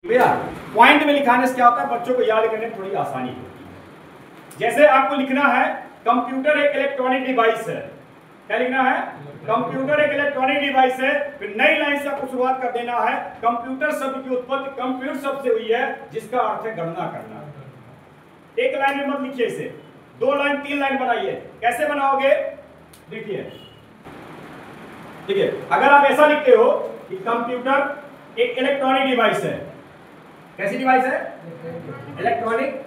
भैया पॉइंट में लिखाने से क्या होता है, बच्चों को याद करने में थोड़ी आसानी होती है। जैसे आपको लिखना है कंप्यूटर एक इलेक्ट्रॉनिक डिवाइस है। क्या लिखना है? कंप्यूटर एक इलेक्ट्रॉनिक डिवाइस है। फिर नई लाइन से आपको शुरुआत कर देना है, कंप्यूटर शब्द की उत्पत्ति कंप्यूट शब्द से हुई है, जिसका अर्थ है गणना करना। एक लाइन में मत लिखिए इसे, 2 लाइन 3 लाइन बनाइए। कैसे बनाओगे? देखिए देखिए, अगर आप ऐसा लिखते हो कि कंप्यूटर एक इलेक्ट्रॉनिक डिवाइस है। कैसी डिवाइस है? Electronic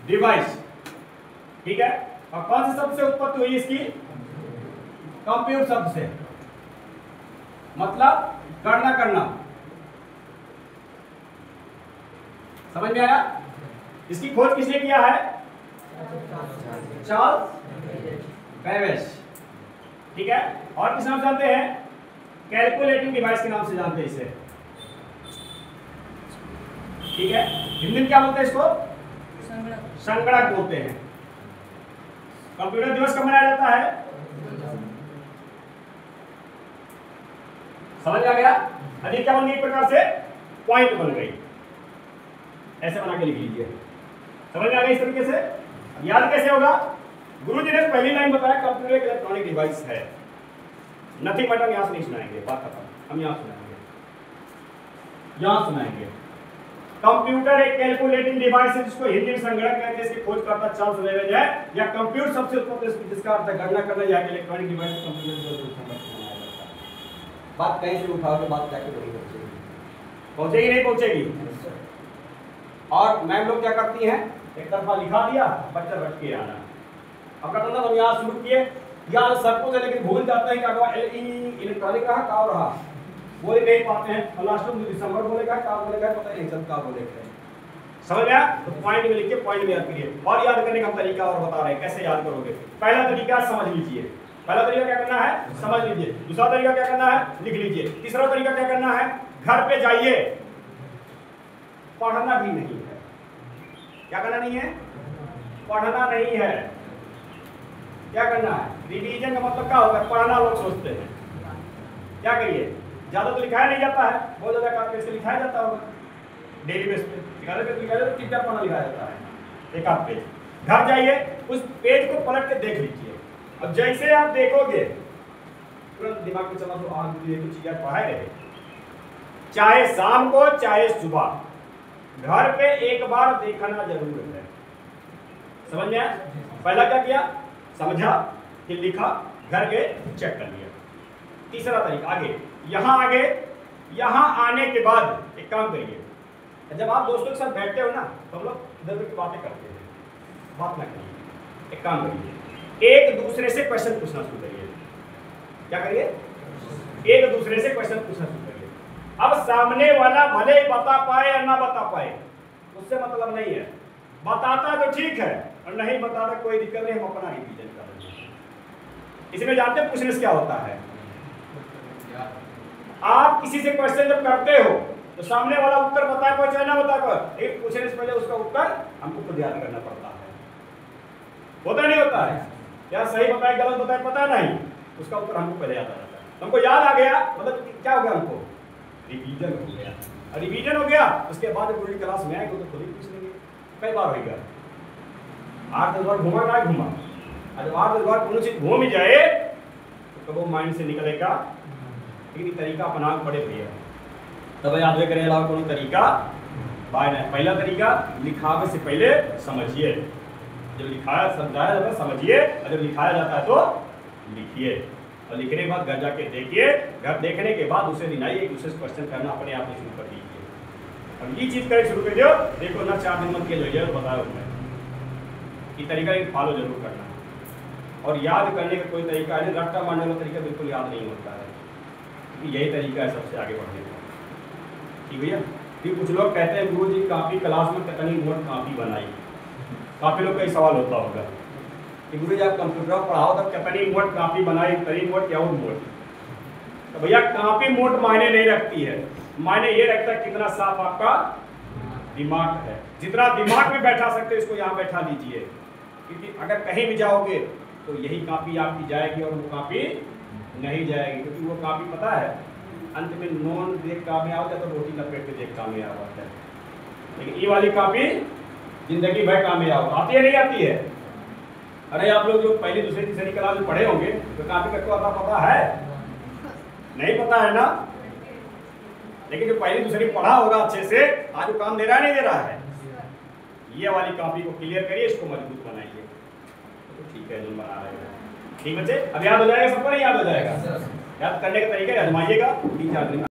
device. ठीक है, और कौन से शब्द से उत्पत्ति हुई इसकी? कंप्यूट शब्द से, मतलब गणना करना। समझ में आया? इसकी खोज किसने किया है? Charles Babbage. ठीक है, और किस नाम से जानते हैं? कैलकुलेटिंग डिवाइस के नाम से जानते हैं इसे। ठीक है, हिंदी में क्या बोलते हैं इसको? संगणक बोलते हैं। कंप्यूटर दिवस कब मनाया जाता है? समझ आ गया? अभी क्या बन गई? एक प्रकार से पॉइंट बन गई। ऐसे बना के लिख लीजिए। समझ में आ गया? इस तरीके से याद कैसे होगा? गुरुजी ने पहली लाइन बताया कंप्यूटर एक इलेक्ट्रॉनिक डिवाइस है। नथिंग बट हम यहां से नहीं सुनाएंगे, बात खत्म। हम यहां सुनाएंगे, यहां सुनाएंगे। कंप्यूटर एक कैलकुलेटिंग डिवाइस है, जिसको हिंदी में संगणक कहते हैं। इसकी खोजकर्ता चार्ल्स बेबेज है। या कंप्यूटर सबसे उत्पत्ति, जिसका अर्थ है गणना करना, या इलेक्ट्रॉनिक डिवाइस कंप्यूटर। बात कहीं से उठाओगे, बात जाके वही पहुंचेगी नहीं पहुंचेगी। और मैम लोग क्या करती हैं, एक तरफा लिखा दिया, बच्चा रट के आना। अब कहता था हम यहाँ शुरू किए, यार सब कुछ है, लेकिन भूल जाते हैं कि इलेक्ट्रॉनिक रहा का रहा, बोल नहीं पाते हैं। और लास्ट में दिसंबर बोलेगा का बोलेगा, पता नहीं चलता का बोलेगा। समझ गया? तो पॉइंट में लिखिए, पॉइंट में याद करिए। और याद करने का तरीका और बता रहे हैं कैसे याद करोगे। पहला तरीका समझ लीजिए। पहला तरीका क्या करना है? समझ लीजिए। दूसरा तरीका क्या करना है? लिख लीजिए। तीसरा तरीका क्या करना है? घर पे जाइए, पढ़ना भी नहीं है। क्या करना नहीं है? पढ़ना नहीं है। क्या करना है? रिवीजन का मतलब क्या होता है? पढ़ना लोग सोचते हैं। क्या करिए? ज्यादा तो लिखाया नहीं जाता है, बहुत ज्यादा काम कैसे लिखाया जाता होगा डेली बेस पे। लिखाया जाता है, 3-4 पन्ना लिखाया जाता है, एक आध पेज। घर जाइए, उस पेज को पलट के देख लीजिए। अब जैसे आप देखोगे, तुरंत दिमाग में चला तो आज कुछ चीजें पढ़ाए रहे, चाहे शाम को चाहे सुबह, घर पे एक बार देखना जरूर है। समझ में आया? पहला क्या किया? समझा, फिर लिखा, घर गए चेक कर लिया। तीसरा तरीका आगे, यहाँ आने के बाद एक काम करिए। जब आप दोस्तों के साथ बैठते हो ना, तो हम लोग इधर उधर की बातें करते हैं, बात ना करिए। एक काम करिए, एक दूसरे से क्वेश्चन पूछना शुरू करिए। क्या करिए? एक दूसरे से क्वेश्चन पूछना शुरू करिए। अब सामने वाला भले बता पाए या ना बता पाए, उससे मतलब नहीं है। बताता तो ठीक है, और नहीं बताता कोई दिक्कत नहीं, हम अपना रिवीजन कर रहे हैं। इसमें जानते हैं पूछने से क्या होता है? आप किसी से क्वेश्चन जब करते हो तो सामने वाला उत्तर बता पाए चाहे ना बता पाए, लेकिन पूछने से पहले उसका उत्तर हमको खुद याद करना पड़ता है। होता नहीं होता है? या सही बताए गलत बताए पता नहीं, उसका उत्तर हमको पहले याद आ जाता है। हमको याद आ गया मतलब क्या हो गया? हमको रिवीजन हो गया। और रिवीजन हो गया, उसके बाद पूरी क्लास में आएगा तो खुद ही पूछ लेंगे। कई बार होगा 8-10 बार घुमा ना घुमा, जब 8-10 बार कोनो चीज घूम ही जाए तो कब वो माइंड से निकलेगा। लेकिन तरीका अपना पड़े भैया, तब याद में करे अलावा कोनो तरीका बाय नहीं। पहला तरीका, लिखावे से पहले समझिए। जब लिखाया समझाया जाता है समझिए, और जब लिखाया जाता है तो लिखिए। और लिखने के बाद घर जाके देखिए। घर देखने के बाद दूसरे दिन आइए, एक दूसरे से क्वेश्चन करना अपने आप शुरू कर दीजिए। अब ये चीज करें शुरू कर दियो, देखो ना 4 दिन मत के जो बताया मैं ये तरीका फॉलो जरूर करना। और याद करने का कोई तरीका है, रट्टा मारने वाला तरीका बिल्कुल याद नहीं होता है, क्योंकि यही तरीका है सबसे आगे बढ़ने का। ठीक भैया? फिर कुछ लोग कहते हैं गुरुजी काफी क्लास में कितनी नोट काफी बनाई। काफी लोग का ही सवाल होता होगा कि गुरुजी आप कंप्यूटर पढ़ाओ तब कितनी नोट काफी बनाई, तरी नोट क्या और नोट। तो भैया काफी मोट मायने नहीं रखती है, मायने ये रखता है कितना साफ आपका दिमाग है। जितना दिमाग में बैठा सकते हो इसको यहाँ बैठा दीजिए, क्योंकि अगर कहीं भी जाओगे तो यही कापी आपकी जाएगी और वो कापी नहीं जाएगी। क्योंकि वो कापी पता है अंत में नॉन देख कामयाब होता है तो रोटी लपेट के देख कामयाब होता है। लेकिन ये वाली कॉपी जिंदगी भर काम में आओ। आती है नहीं आती है? अरे आप लोग जो पहली दूसरी तीसरी क्लास में पढ़े होंगे तो कॉपी का आता पता है? नहीं पता है ना? लेकिन जो पहली दूसरी पढ़ा होगा अच्छे से, आज वो काम दे रहा है नहीं दे रहा है? ये वाली कॉपी को क्लियर करिए, इसको मजबूत बनाइए। तो ठीक है, जो बना रहे हैं ठीक बच्चे। अब याद हो जाएगा सबको? नहीं याद हो जाएगा? याद करने का तरीका आजमाइएगा 3-4 दिन।